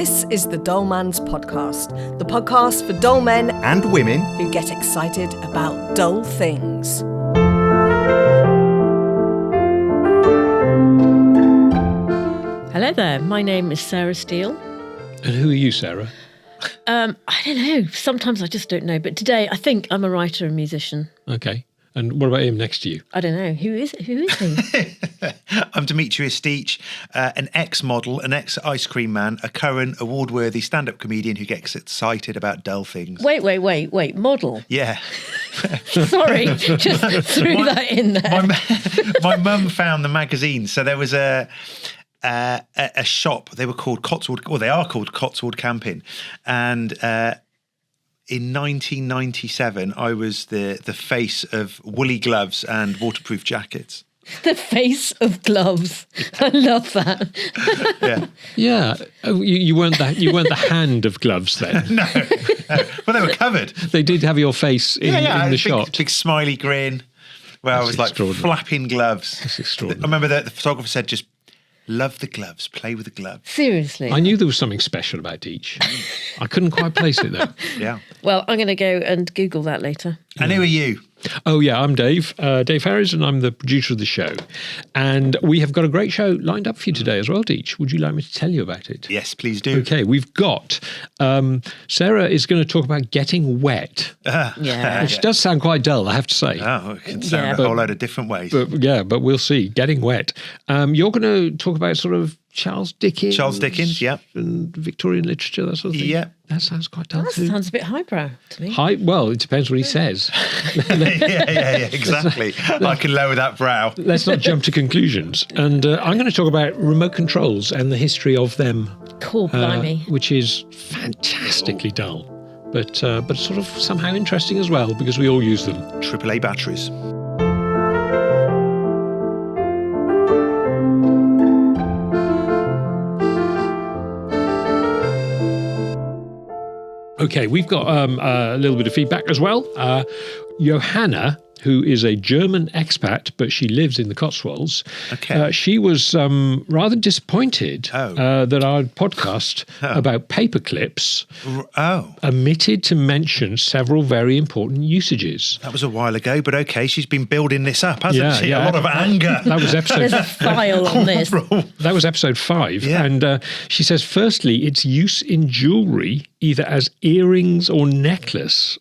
This is the Dull Man's Podcast, the podcast for dull men and women who get excited about dull things. Hello there, my name is Sarah Steele. And who are you, Sarah? I don't know, sometimes I just don't know, but today I think I'm a writer and musician. Okay. And what about him next to you? I don't know, who is he? I'm Demetrius Deach, an ex-model, an ex-ice cream man, a current award-worthy stand-up comedian who gets excited about dull things. Wait, model? Yeah. Sorry, just threw that in there. My mum found the magazine, so there was a shop. They were called Cotswold, well, they are called Cotswold Camping, and in 1997, I was the face of woolly gloves and waterproof jackets. The face of gloves. I love that. Yeah. Yeah. Oh, you weren't the hand of gloves then. No. Well, they were covered. They did have your face in the shot. Big smiley grin. Well, I was like flapping gloves. That's extraordinary. I remember that the photographer said, just love the gloves, play with the gloves. Seriously. I knew there was something special about Deach. I couldn't quite place it though. Yeah. Well, I'm going to go and Google that later. And who are you? Oh, yeah, I'm Dave Harris, and I'm the producer of the show. And we have got a great show lined up for you today as well, Deach. Would you like me to tell you about it? Yes, please do. Okay, we've got Sarah is going to talk about getting wet. Yeah. Which does sound quite dull, I have to say. Oh, it can sound a whole load of different ways. But we'll see. Getting wet. You're going to talk about sort of Charles Dickens. Yeah. And Victorian literature, that sort of thing. Yeah. That sounds quite dull That too. sounds a bit highbrow to me. Well, it depends what he says. yeah, exactly. I can lower that brow. Let's not jump to conclusions. And I'm going to talk about remote controls and the history of them. Cool, blimey. Which is fantastically dull, but sort of somehow interesting as well because we all use them. AAA batteries. Okay, we've got a little bit of feedback as well. Johanna, who is a German expat, but she lives in the Cotswolds. Okay. She was rather disappointed that our podcast about paper clips omitted to mention several very important usages. That was a while ago, but okay, she's been building this up, hasn't she? Yeah. A lot of anger. That was episode. There's a file on this. That was episode 5. Yeah. And she says, firstly, its use in jewellery, either as earrings or a necklace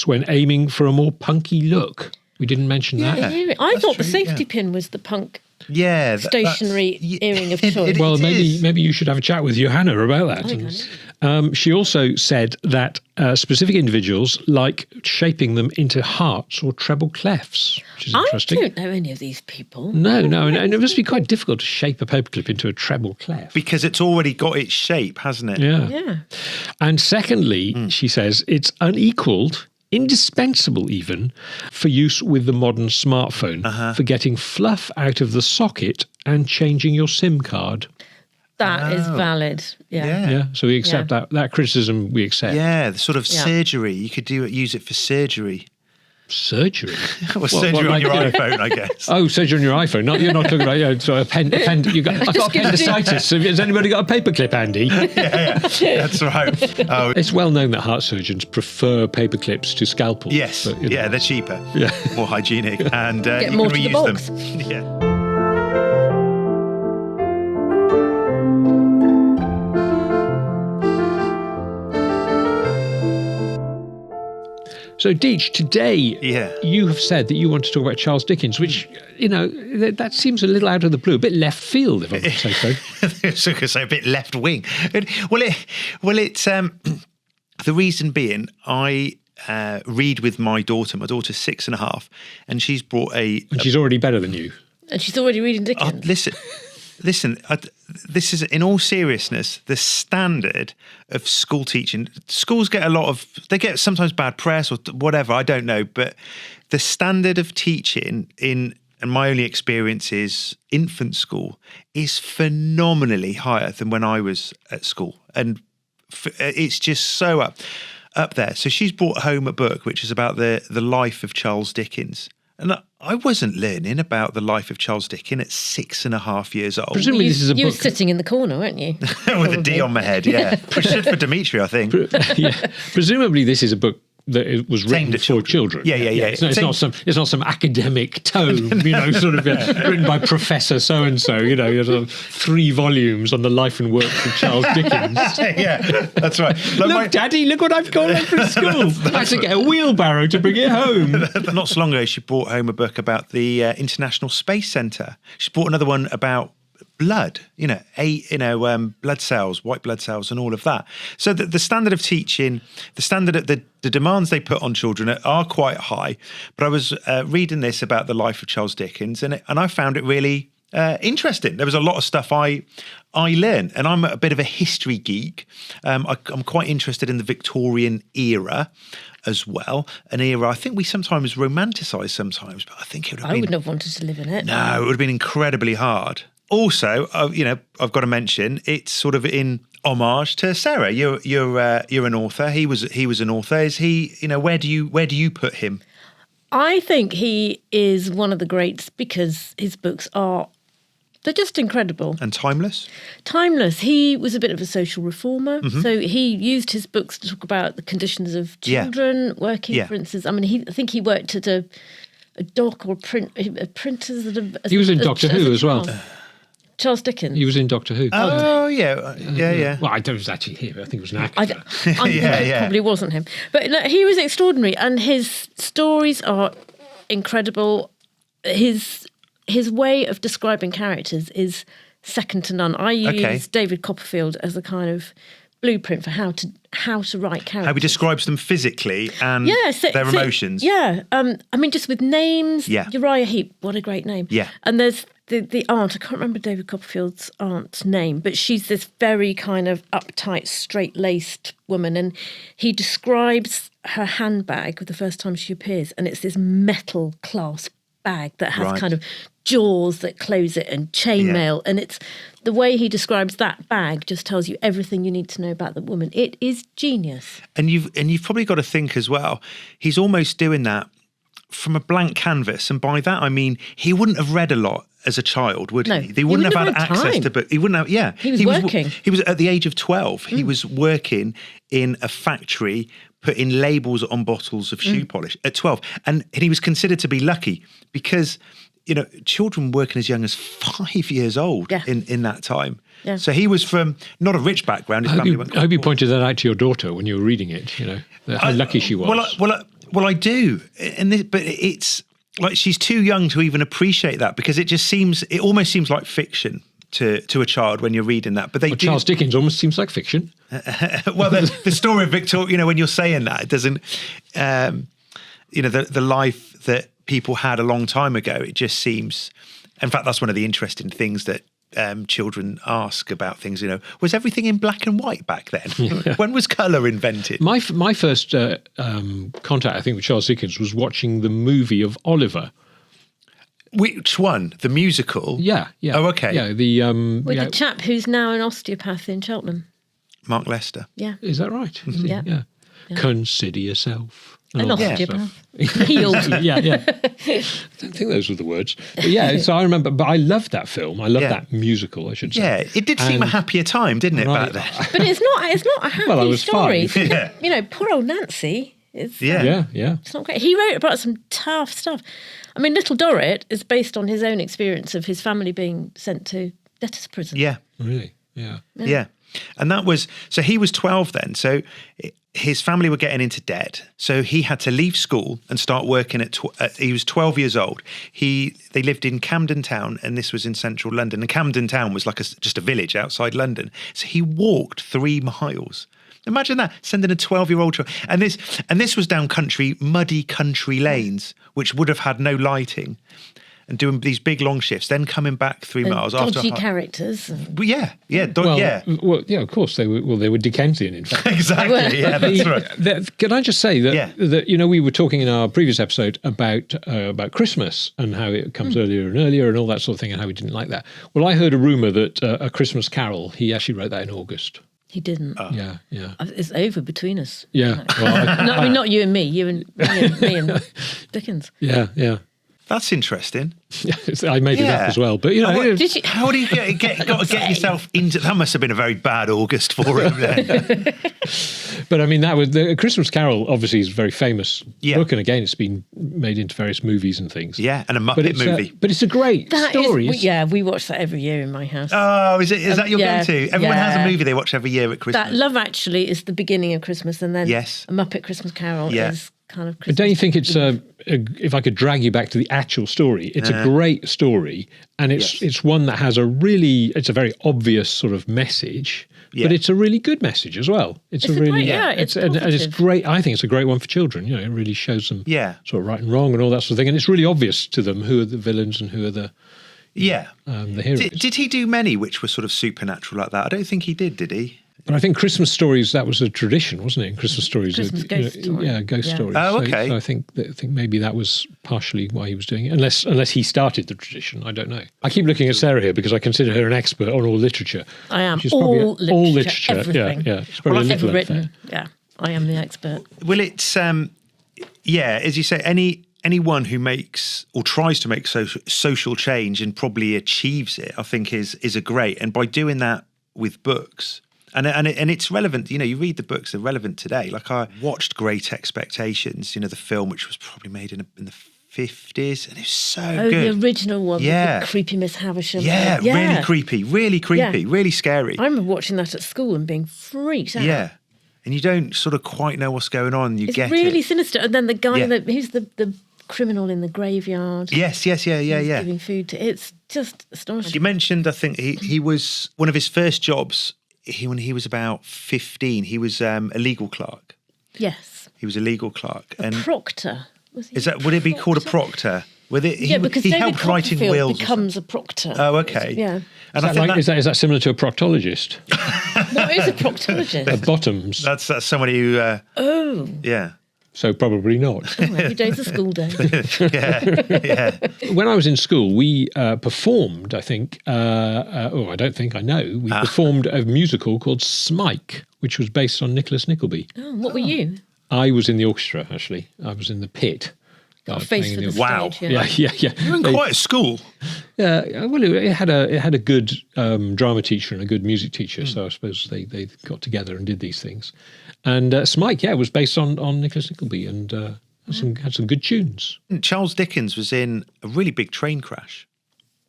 when aiming for a more punky look. We didn't mention that. I thought the safety pin was the punk stationary earring of choice. Well, maybe you should have a chat with Johanna about that. She also said that specific individuals like shaping them into hearts or treble clefs, which is interesting. I don't know any of these people. No, and it must be quite difficult to shape a paperclip into a treble clef. Because it's already got its shape, hasn't it? Yeah. And secondly, she says, it's unequalled, indispensable even, for use with the modern smartphone, for getting fluff out of the socket and changing your SIM card. That is valid. Yeah. So we accept that criticism. We accept. Yeah, the sort of surgery. You could use it for surgery. Surgery? Well, surgery on your iPhone, I guess. Oh, surgery on your iPhone. You're not talking about so I've got appendicitis. Has anybody got a paperclip handy? Yeah, that's right. Oh, it's well known that heart surgeons prefer paperclips to scalpels. Yes, but, they're cheaper, more hygienic, and Get you more can to the reuse box. them. Yeah. So, Deach, today you have said that you want to talk about Charles Dickens, which, that seems a little out of the blue, a bit left field, if I might say so. I was going to say a bit left wing. It's the reason being I read with my daughter. My daughter's 6.5, and she's brought And she's already better than you. And she's already reading Dickens. Listen, this is, in all seriousness, the standard of school teaching. Schools get they get sometimes bad press or whatever, I don't know, but the standard of teaching and my only experience is infant school, is phenomenally higher than when I was at school. And it's just so up there. So she's brought home a book which is about the life of Charles Dickens. And I wasn't learning about the life of Charles Dickens at 6.5 years old. Presumably this is a You were book sitting in the corner, weren't you? With a D on my head, yeah. Should for Dimitri, I think. yeah. Presumably this is a book that it was written Aimed at for children. Yeah. It's not some academic tome, sort of written by Professor so and so. Sort of 3 volumes on the life and work of Charles Dickens. Yeah, that's right. Look, Daddy, look what I've got home from school. I had to get a wheelbarrow to bring it home. Not so long ago, she brought home a book about the International Space Centre. She brought another one about blood, blood cells, white blood cells, and all of that. So the standard of teaching, the demands they put on children are quite high. But I was reading this about the life of Charles Dickens, and I found it really interesting. There was a lot of stuff I learned, and I'm a bit of a history geek. I'm quite interested in the Victorian era as well, an era I think we sometimes romanticise sometimes, but I think it would have been... I wouldn't have wanted to live in it. No, it would have been incredibly hard. Also, I've got to mention it's sort of in homage to Sarah. You're an author. He was an author. Is he? Where do you put him? I think he is one of the greats because his books they're just incredible. And timeless? Timeless. He was a bit of a social reformer. Mm-hmm. So he used his books to talk about the conditions of children working, for instance. I mean, I think he worked at a dock or a printer's. He was in Doctor Who as well. Charles Dickens. He was in Doctor Who. Oh, yeah. Well, I don't know if it was actually him. I think it was an actor. It probably wasn't him. But no, he was extraordinary, and his stories are incredible. His way of describing characters is second to none. I use David Copperfield as a kind of blueprint for how to write characters. How he describes them physically and their emotions. Yeah. I mean, just with names. Yeah. Uriah Heep, what a great name. Yeah. And there's the aunt, I can't remember David Copperfield's aunt's name, but she's this very kind of uptight, straight-laced woman, and he describes her handbag the first time she appears, and it's this metal clasp bag that has kind of jaws that close it and chainmail, and it's the way he describes that bag just tells you everything you need to know about the woman. It is genius. And you've probably got to think as well, he's almost doing that from a blank canvas, and by that I mean he wouldn't have read a lot as a child, would he? They wouldn't have had access to books. He wouldn't have. Yeah, he was working. He was at the age of 12. He was working in a factory, putting labels on bottles of shoe polish at 12, and he was considered to be lucky because children working as young as 5 years old in that time. Yeah. So he was from not a rich background. His family went. I hope you pointed that out to your daughter when you were reading it. How lucky she was. Well, I do, but it's like she's too young to even appreciate that because it almost seems like fiction to a child when you're reading that. But Charles Dickens almost seems like fiction. Well, the story of Victoria, when you're saying that, it doesn't, the life that people had a long time ago, it just seems, in fact, that's one of the interesting things that children ask about things, was everything in black and white back then? When was colour invented? My first contact, I think, with Charles Dickens was watching the movie of Oliver. Which one? The musical? Yeah. Oh, okay. Yeah, the chap who's now an osteopath in Cheltenham. Mark Lester. Yeah. Is that right? Yeah. Consider yourself an osteopath. Healed. Yeah. I don't think those were the words. But so I remember, but I loved that film. I loved that musical, I should say. Yeah, it did seem a happier time, didn't it, back then? But it's not a happy I was story. 5. Yeah. Poor old Nancy. It's not great. He wrote about some tough stuff. I mean, Little Dorrit is based on his own experience of his family being sent to debtor's prison. Yeah. Really? Yeah. Yeah. And that was, so he was 12 then. So his family were getting into debt. So he had to leave school and start working he was 12 years old. They lived in Camden Town, and this was in central London. And Camden Town was like just a village outside London. So he walked 3 miles. Imagine that, sending a 12-year-old child. And this was down muddy country lanes, which would have had no lighting, and doing these big long shifts, then coming back 3 miles after. Dodgy characters. Well, of course they were Dickensian, in fact. Exactly. Yeah, that's right. Can I just say that we were talking in our previous episode about Christmas and how it comes earlier and earlier and all that sort of thing, and how we didn't like that. Well, I heard a rumour that A Christmas Carol, he actually wrote that in August. He didn't. Yeah. It's over between us. Yeah. Well, not you and me. You and me and Dickens. Yeah. That's interesting. I made it Yeah. up as well, but Did you? How do you got to get yourself into? That must have been a very bad August for him then. But I mean, that was the Christmas Carol. Obviously, is a very famous Yeah. book, and again, it's been made into various movies and things. Yeah, and a but Muppet it's movie. but it's a great story. We watch that every year in my house. Oh, is that your yeah, go-to? Everyone has a yeah. movie they watch every year at Christmas. That Love Actually is the beginning of Christmas, and then Yes. A Muppet Christmas Carol Yeah. is kind of But Christmas. don't you think it's if I could drag you back to the actual story, it's a great story, and it's one that has a very obvious sort of message, Yeah. but it's a really good message as well. It's a really great- yeah, it's and it's positive. great. I think it's a great one for children. You know, it really shows them sort of right and wrong and all that sort of thing, and it's really obvious to them who are the villains and who are the heroes. Did he do many which were sort of supernatural like that? I don't think he did he? But I think Christmas stories, that was a tradition, wasn't it? Christmas stories, Christmas ghost story. yeah, ghost Yeah. stories. Oh, okay. So I think maybe that was partially why he was doing it, unless he started the tradition. I don't know. I keep looking at Sarah here because I consider her an expert on all literature. I am She's probably all literature, everything. Yeah. It's probably a I've little ever written. unfair. Yeah, I am the expert. Well, it's as you say, anyone who makes or tries to make social change and probably achieves it, I think is a great. And by doing that with books, and it's relevant. You know, you read the books; they're relevant today. Like I watched Great Expectations, the film, which was probably made in the 50s, and it was so good. The original one Yeah. with the creepy Miss Havisham. Yeah, really creepy, really scary. I remember watching that at school and being freaked out. Yeah. And you don't sort of quite know what's going on. You It's get really it. sinister. And then the guy Yeah. who's the criminal in the graveyard. Yes, yeah. Giving food to. It's just astonishing. You mentioned, I think he was one of his first jobs. When he was about 15, he was a legal clerk. Yes. He was a legal clerk, and Proctor. Was he would it be called a proctor? Because he David helped writing Copperfield wills. becomes a proctor. Oh, okay. Yeah. And I think Is that similar to a proctologist? What is a proctologist? At Bottoms. that's somebody who. Oh. Yeah. So probably not. Every day's a school day. Yeah. When I was in school, we performed, I think, I know, we performed a musical called Smike, which was based on Nicholas Nickleby. Oh, what were you? I was in the orchestra, actually. I was in the pit. Got a face for the stage. Wow. Yeah. Yeah. You're in quite a school. Yeah, well, it had a good drama teacher and a good music teacher, so I suppose they got together and did these things. And Smike, was based on Nicholas Nickleby and had some good tunes. Charles Dickens was in a really big train crash.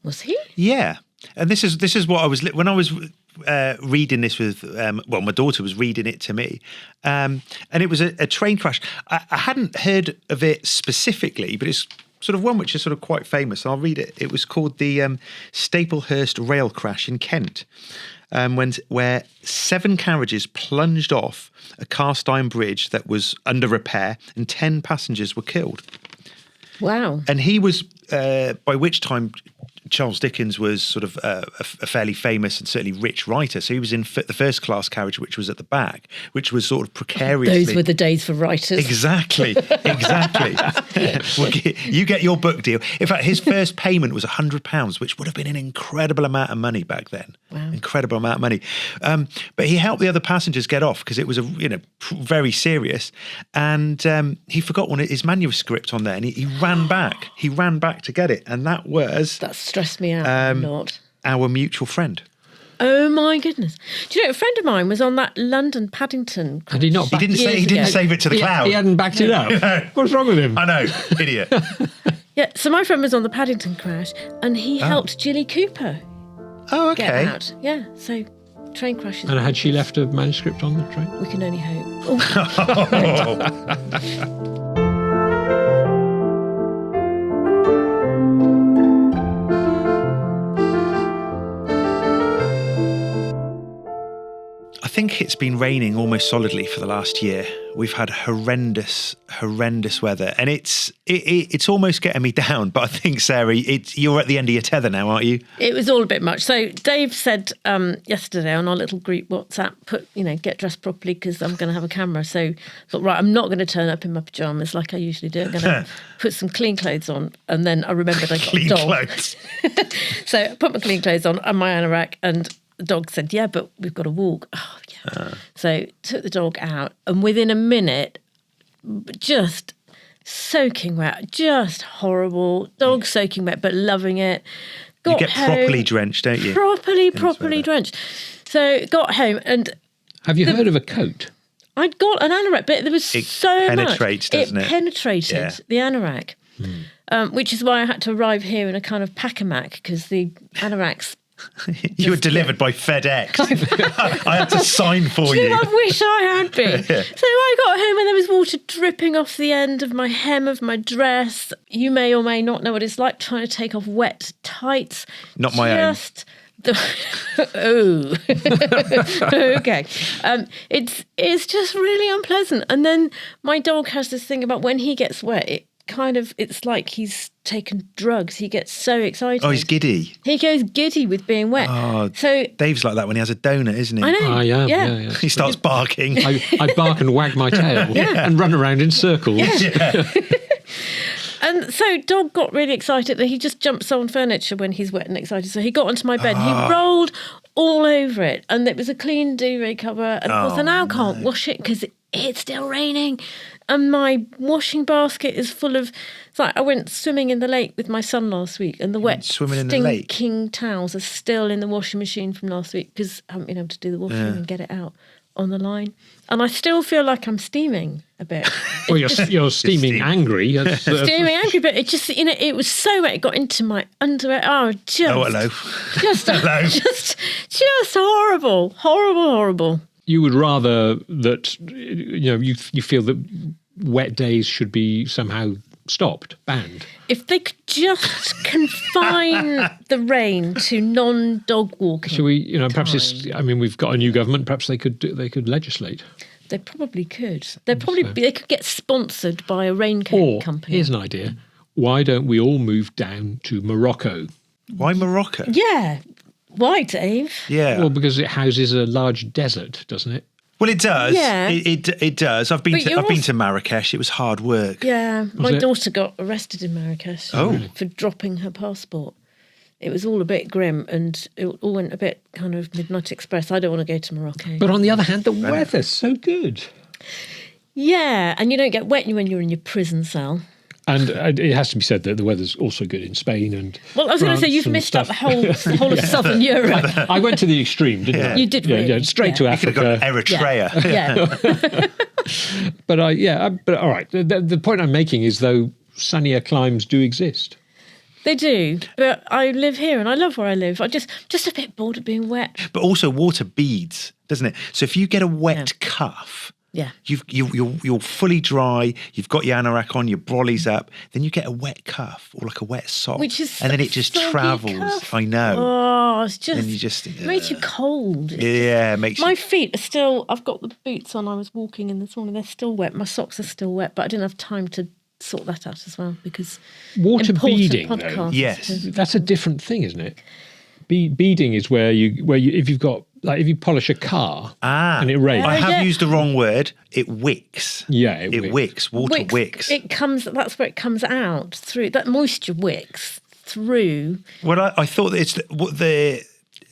Was he? Yeah, and this is what I was when I was reading this with my daughter was reading it to me, and it was a train crash. I hadn't heard of it specifically, but it's sort of one which is sort of quite famous. I'll read it. It was called the Staplehurst rail crash in Kent, where 7 carriages plunged off a cast iron bridge that was under repair, and 10 passengers were killed. Wow. And he was, by which time Charles Dickens was sort of a fairly famous and certainly rich writer. So he was in the first class carriage, which was at the back, which was sort of precariously. Those were the days for writers. Exactly. Well, you get your book deal. In fact, his first payment was £100, which would have been an incredible amount of money back then. Wow. Incredible amount of money. But he helped the other passengers get off because it was very serious. And he forgot his manuscript on there, and he ran back. He ran back to get it, and that was That stressed me out a lot. our mutual friend. Oh my goodness! Do you know a friend of mine was on that London Paddington? Had he not? He didn't say. He didn't save it to the cloud. He hadn't backed it up. What's wrong with him? I know, idiot. Yeah, so my friend was on the Paddington crash, and he helped Jilly Cooper Oh, get okay. out. Yeah, so train crashes. And had she left a manuscript on the train? We can only hope. Oh, I think it's been raining almost solidly for the last year. We've had horrendous weather, and it's almost getting me down. But I think, Sarah, you're at the end of your tether now, aren't you? it was all a bit much. So Dave said yesterday on our little group WhatsApp, get dressed properly because I'm going to have a camera. So I thought, right, I'm not going to turn up in my pajamas like I usually do. I'm going to put some clean clothes on, and then I remembered I got Clean a dog. clothes. So I put my clean clothes on and my anorak, and the dog said, yeah, but we've got to walk. Oh, yeah. So took the dog out, and within a minute, just soaking wet, just horrible. Dog soaking wet, but loving it. You get properly drenched, don't you? Properly drenched. So got home and... Have you heard of a coat? I'd got an anorak, but there was so penetrates, much. Doesn't it? It penetrated the anorak, which is why I had to arrive here in a kind of pack-a-mac, because the anoraks... You were delivered by FedEx. I had to sign for you. I wish I had been. So I got home and there was water dripping off the end of my hem of my dress. You may or may not know what it's like trying to take off wet tights. Not my own. Oh, okay. It's just really unpleasant. And then my dog has this thing about when he gets wet, it's like he's taken drugs. He gets so excited. Oh, he's giddy. He goes giddy with being wet. Oh, so Dave's like that when he has a donut, isn't he? I know. I am. Yeah. He starts barking. I bark and wag my tail and run around in circles. Yeah. And so dog got really excited that he just jumps on furniture when he's wet and excited. So he got onto my bed and he rolled all over it. And it was a clean duvet cover. And of course I now can't wash it because it's still raining. And my washing basket is full of... It's like I went swimming in the lake with my son last week and the wet, stinking towels are still in the washing machine from last week because I haven't been able to do the washing and get it out on the line. And I still feel like I'm steaming a bit. Well, you're steaming angry. Steaming angry, but it just, it was so wet. It got into my underwear. Oh, just... Oh, hello. Hello. Just horrible. You would rather that, you feel that wet days should be somehow stopped, banned. If they could just confine the rain to non-dog walking. So perhaps we've got a new government. Perhaps they could legislate. They probably could. They could get sponsored by a raincoat company. Here's an idea: why don't we all move down to Morocco? Why Morocco? Yeah. Why, Dave? Yeah. Well, because it houses a large desert, doesn't it? Well, it does. Yeah. It does. I've been to Marrakesh. It was hard work. Yeah. My daughter got arrested in Marrakesh for dropping her passport. It was all a bit grim and it all went a bit kind of Midnight Express. I don't want to go to Morocco. But on the other hand, the weather's so good. Yeah, and you don't get wet when you're in your prison cell. And it has to be said that the weather's also good in Spain and Well, I was going to say, you've missed out the whole of Southern Europe. I went to the extreme, didn't I? You did really. Yeah, straight to Africa. You could have gone Eritrea. Yeah. But all right. The point I'm making is, though, sunnier climes do exist. They do, but I live here and I love where I live. I just a bit bored of being wet. But also water beads, doesn't it? So if you get a wet cuff... Yeah, you're fully dry. You've got your anorak on, your brolly's up. Then you get a wet cuff or like a wet sock, and then it just travels. Cuff. I know. Oh, it's just. And you just it makes you cold. It makes my feet are still. I've got the boots on. I was walking in this morning. They're still wet. My socks are still wet, but I didn't have time to sort that out as well because water beading. Though, yes, that's a different thing, isn't it? Beading is where you if you've got. Like if you polish a car and it rains. I have used the wrong word. It wicks. Yeah, it wicks. Water wicks. It comes. That's where it comes out through. That moisture wicks through. Well, I thought that it's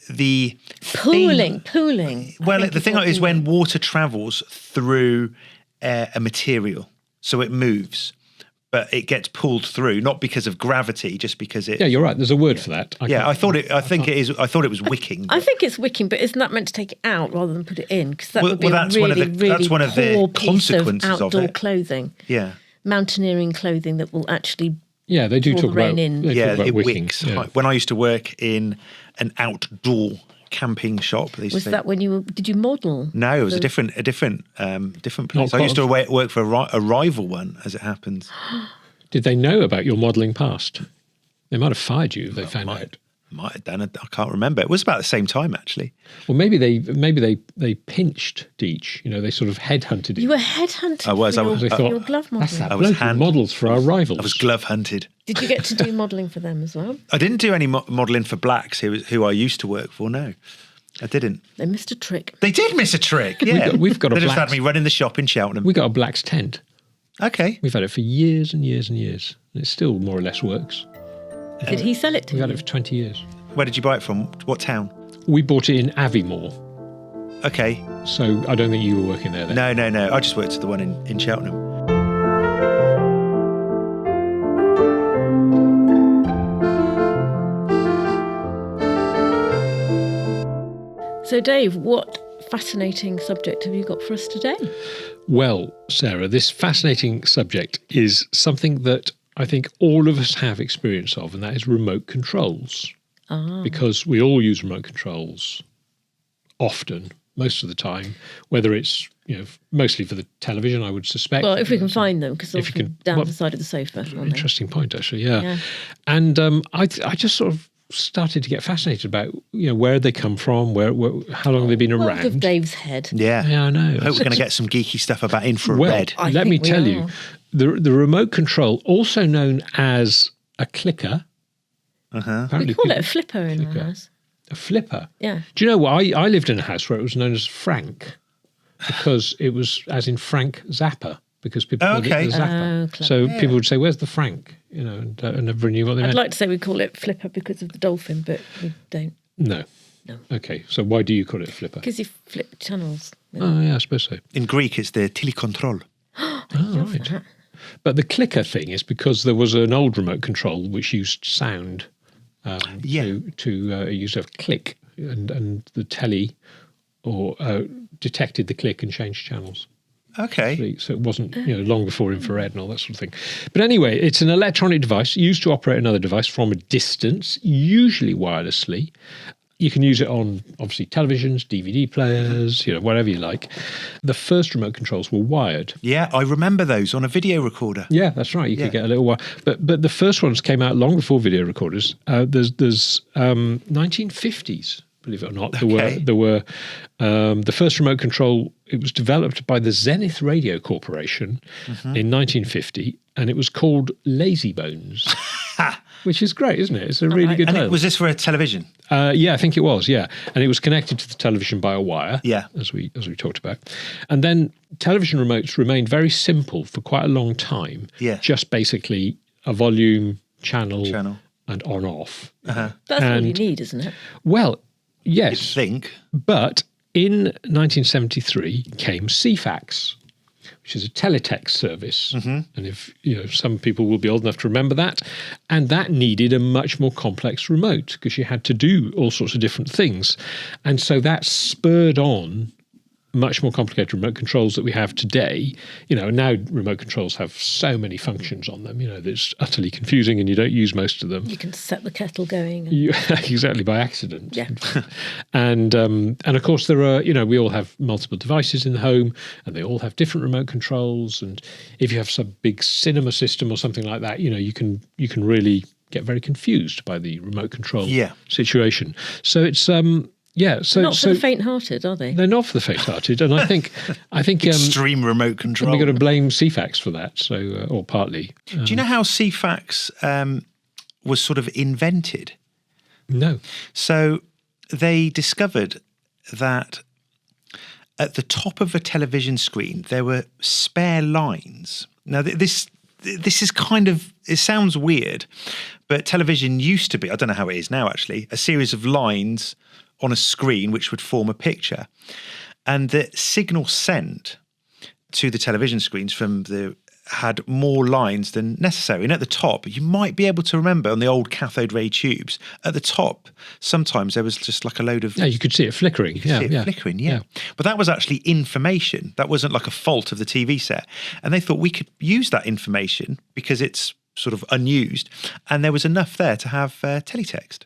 the pooling. Well, the thing is when water travels through a material, so it moves. But it gets pulled through, not because of gravity, just because it... Yeah, you're right. There's a word for that. I thought it was wicking. I think it's wicking, but isn't that meant to take it out rather than put it in? Because that would be that's one of the consequences of outdoor it. Clothing. Yeah. Mountaineering clothing that will actually... Yeah, they do talk about... it wicks. Yeah. When I used to work in an outdoor camping shop... Was that when did you model? No, it was a different place. I used to work for a rival one, as it happens. Did they know about your modelling past? They might have fired you if they found out. Might have done. I can't remember. It was about the same time, actually. Well, maybe they pinched Deech. They sort of headhunted him. You were headhunted. I was. For your glove modelling. That's that bloke who models for our rivals. I was glove hunted. Did you get to do modelling for them as well? I didn't do any modelling for blacks, who I used to work for. No, I didn't. They missed a trick. They did miss a trick. Yeah, we've got They just had me running the shop in Cheltenham. We got a black's tent. Okay. We've had it for years and years and years. And it still more or less works. Did he sell it to you? We've had it for 20 years. Where did you buy it from? What town? We bought it in Aviemore. Okay. So I don't think you were working there then. No. I just worked at the one in Cheltenham. So, Dave, what fascinating subject have you got for us today? Well, Sarah, this fascinating subject is something that I think all of us have experience of, and that is remote controls. Because we all use remote controls often, most of the time, whether it's, mostly for the television, I would suspect. Well, if we can find them, because If you often can- down well, the side of the sofa. aren't they? Interesting point, actually, yeah. Yeah. And I just sort of started to get fascinated about, where they come from, where how long they've been World around. of Dave's head. Yeah. Yeah, I know. I hope we're going to get some geeky stuff about infrared. Well, I let think me we tell are. you, the remote control, also known as a clicker. We Apparently call it people- a flipper in our Clicker. house. A flipper. Yeah. Do you know what? I lived in a house where it was known as Frank because it was as in Frank Zappa, because people called Okay. it the Zappa. Oh, clever. So people would say, "Where's the Frank?" And never knew what they I'd meant. like to say we call it flipper because of the dolphin, but we don't. No. No. Okay. So why do you call it a flipper? Because you flip channels. Oh, yeah, I suppose so. In Greek, it's the telecontrol. Oh, right. But the clicker thing is because there was an old remote control which used sound to use a click, and the telly or detected the click and changed channels. Okay. So it wasn't long before infrared and all that sort of thing. But anyway, it's an electronic device used to operate another device from a distance, usually wirelessly. You can use it on, obviously, televisions, DVD players, whatever you like. The first remote controls were wired. Yeah, I remember those on a video recorder. Yeah, that's right. You could get a little wire. But the first ones came out long before video recorders. There's 1950s, believe it or not. Okay. There were the first remote control. It was developed by the Zenith Radio Corporation in 1950, and it was called Lazy Bones. Which is great, isn't it? It's a really good title. Was this for a television? Yeah, I think it was. Yeah, and it was connected to the television by a wire. Yeah. as we talked about, and then television remotes remained very simple for quite a long time. Yeah. just basically a volume, channel. and on off. That's all you need, isn't it? Well, You'd yes, think. but in 1973 came CFAX, which is a teletext service. And if some people will be old enough to remember that, and that needed a much more complex remote because you had to do all sorts of different things, and so that spurred on much more complicated remote controls that we have today. Now remote controls have so many functions on them, that it's utterly confusing and you don't use most of them. You can set the kettle going. And Exactly, by accident. Yeah. And of course there are, we all have multiple devices in the home and they all have different remote controls. And if you have some big cinema system or something like that, you can really get very confused by the remote control situation. So it's not for the faint-hearted, are they? they're not for the faint-hearted, and I think Extreme remote control. we've got to blame CFAX for that. So or partly. Do you know how CFAX was sort of invented? No. So they discovered that at the top of a television screen there were spare lines. Now this is kind of, it sounds weird, but television used to be, I don't know how it is now actually, a series of lines on a screen which would form a picture. And the signal sent to the television screens had more lines than necessary. And at the top, you might be able to remember on the old cathode ray tubes, at the top, sometimes there was just like a load of... Yeah, you could see it flickering. Flickering. But that was actually information. That wasn't like a fault of the TV set. And they thought we could use that information because it's sort of unused. And there was enough there to have teletext.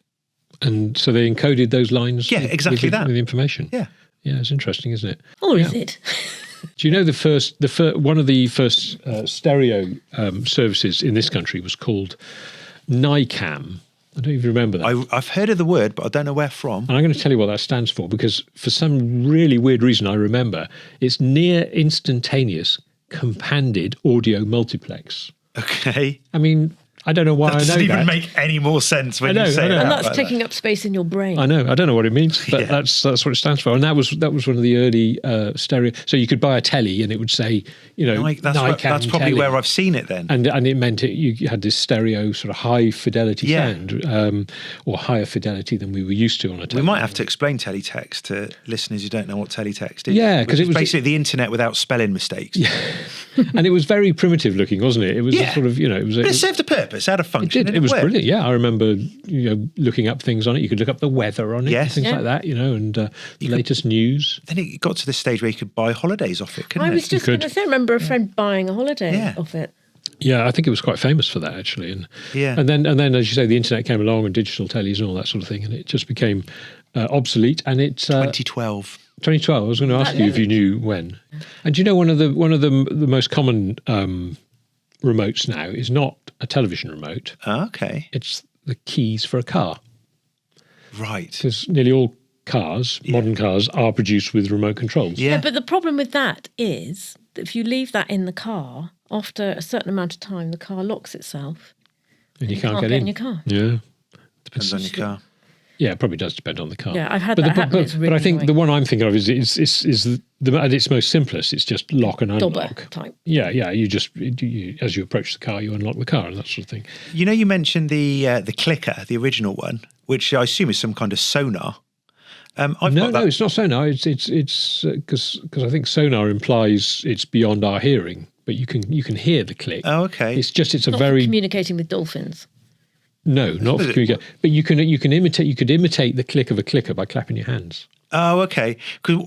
And so they encoded those lines. Yeah, exactly that. With information. Yeah. Yeah, it's interesting, isn't it? Or is it? Do you know one of the first stereo services in this country was called NICAM? I don't even remember that. I've heard of the word, but I don't know where from. And I'm going to tell you what that stands for, because for some really weird reason I remember, it's Near Instantaneous Companded Audio Multiplex. Okay. I mean, I don't know why I know that. Doesn't even make any more sense when you say I know. that. And that's like taking that. up space in your brain. I know. I don't know what it means, but Yeah. that's what it stands for. And that was one of the early stereo. So you could buy a telly, and it would say, That's NICAM probably telly. where I've seen it then. And it meant you had this stereo sort of high fidelity Yeah. sound, or higher fidelity than we were used to on a We telly. might have to explain teletext to listeners who don't know what teletext is. Yeah, 'cause Which it is was- basically the internet without spelling mistakes. And it was very primitive looking, wasn't it? It was Yeah. sort of, it was. But it served a purpose. purpose. It had a function. It was worked. brilliant. Yeah, I remember looking up things on it. You could look up the weather on it, Yes. things like that. And the latest news. Then it got to the stage where you could buy holidays off it, couldn't I it? was just going to say, I remember a friend buying a holiday Yeah. off it. Yeah, I think it was quite famous for that actually. And Yeah. and then as you say, the internet came along and digital tellies and all that sort of thing, and it just became obsolete. And it's 2012. 2012. I was going to ask you if you knew when. And do you know one of the most common remotes now is not a television remote. Okay. It's the keys for a car. Right. Because nearly all cars, modern cars, are produced with remote controls. Yeah. But the problem with that is that if you leave that in the car, after a certain amount of time, the car locks itself. And you can't can't get get in in your car. Yeah. Depends on your car. Yeah, it probably does depend on the car. Yeah, I've had that happen. It's But really I think annoying. the one I'm thinking of is at its most simplest. It's just lock and Dobber unlock. type. Yeah. As you approach the car, you unlock the car and that sort of thing. You know, you mentioned the clicker, the original one, which I assume is some kind of sonar. No, it's not sonar. It's because I think sonar implies it's beyond our hearing, but you can hear the click. Oh, okay. It's a Not very for communicating with dolphins. no, not for communication. But you could imitate the click of a clicker by clapping your hands. Oh, okay.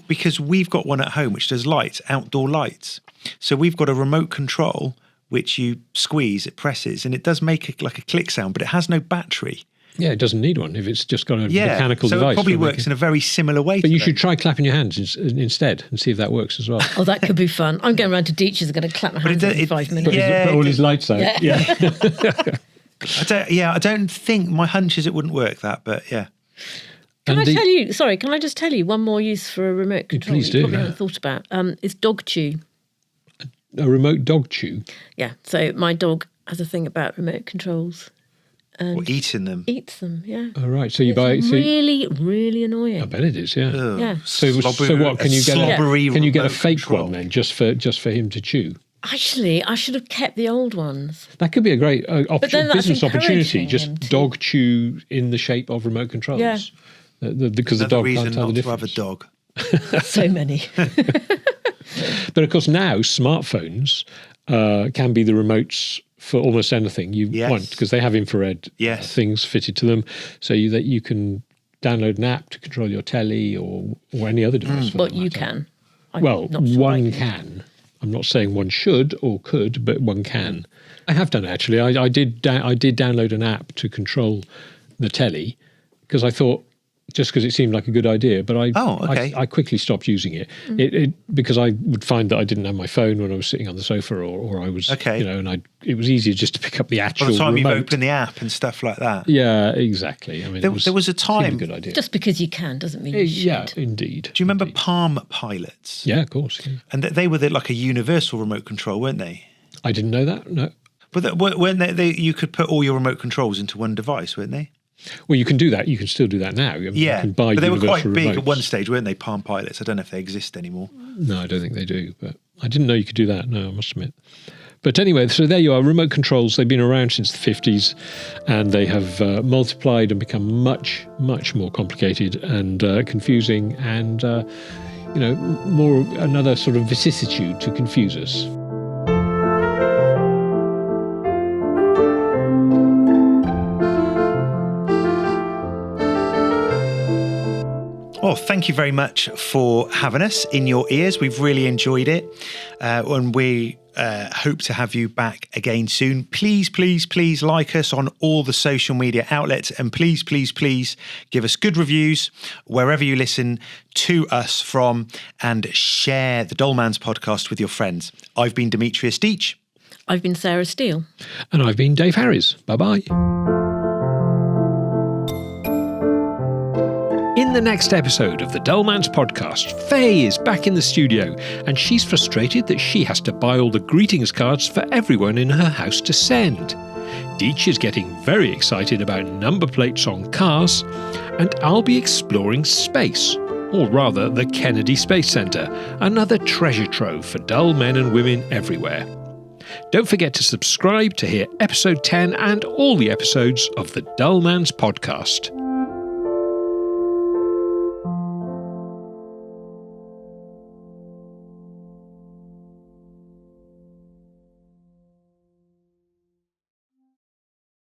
Because we've got one at home which does lights, outdoor lights. So we've got a remote control which you squeeze, it presses, and it does make like a click sound, but it has no battery. Yeah, it doesn't need one if it's just got a Yeah. mechanical so device. it probably for works making- in a very similar way. But to you that. should try clapping your hands instead and see if that works as well. Oh, that could be fun. I'm going around to Deitch's and going to clap my hands in 5 minutes. Yeah, Put all his lights out. Yeah. I don't think, my hunch is it wouldn't work that, but yeah. Can And I tell you, sorry, can I just tell you one more use for a remote control please you do, probably yeah. haven't thought about? Is dog chew. A remote dog chew. Yeah, so my dog has a thing about remote controls. Or eating them. Eats them, yeah. All right. So you It's buy. really, really annoying. I bet it is. Yeah. Ugh, Yeah. So slobbery- what can you get? slobbery Can you get a remote fake control. one then, just for him to chew? Actually, I should have kept the old ones. That could be a great then that's business opportunity. encouraging Just him to- dog chew in the shape of remote controls. Yeah. Because the Another dog reason can't tell the not to have a difference. dog. So many. But of course, now smartphones can be the remotes for almost anything you Yes. want because they have infrared Yes. things fitted to them, so that you can download an app to control your telly or any other device. for But that you matter. can. I'm Well, not sure I one can. I'm not saying one should or could, but one can. I have done it, actually. I did download an app to control the telly because I thought, just because it seemed like a good idea, but I quickly stopped using it. Because I would find that I didn't have my phone when I was sitting on the sofa, or I was, and it was easier just to pick up the actual By the time remote. you've opened the app and stuff like that. Yeah, exactly. I mean, There was a it seemed time- a good idea. Just because you can doesn't mean you Yeah, should. indeed. Do you remember Palm Pilots? Yeah, of course. Yeah. And they were like a universal remote control, weren't they? I didn't know that. No. But weren't they? You could put all your remote controls into one device, weren't they? Well, you can do that. You can still do that now. I mean, Yeah, you can buy but they were quite universal big at remotes. one stage, weren't they? Palm Pilots. I don't know if they exist anymore. No, I don't think they do, but I didn't know you could do that. No, I must admit. But anyway, so there you are. Remote controls, they've been around since the 50s and they have multiplied and become much, much more complicated and confusing and, more another sort of vicissitude to confuse us. Well, thank you very much for having us in your ears. We've really enjoyed it. And we hope to have you back again soon. Please, please, please like us on all the social media outlets. And please, please, please give us good reviews wherever you listen to us from and share the Dolmans podcast with your friends. I've been Demetrius Deitch. I've been Sarah Steele. And I've been Dave Harris. Bye-bye. In the next episode of the Dullmans podcast, Faye is back in the studio and she's frustrated that she has to buy all the greetings cards for everyone in her house to send. Deitch is getting very excited about number plates on cars, and I'll be exploring space, or rather the Kennedy Space Centre, another treasure trove for dull men and women everywhere. Don't forget to subscribe to hear episode 10 and all the episodes of the Dullmans podcast.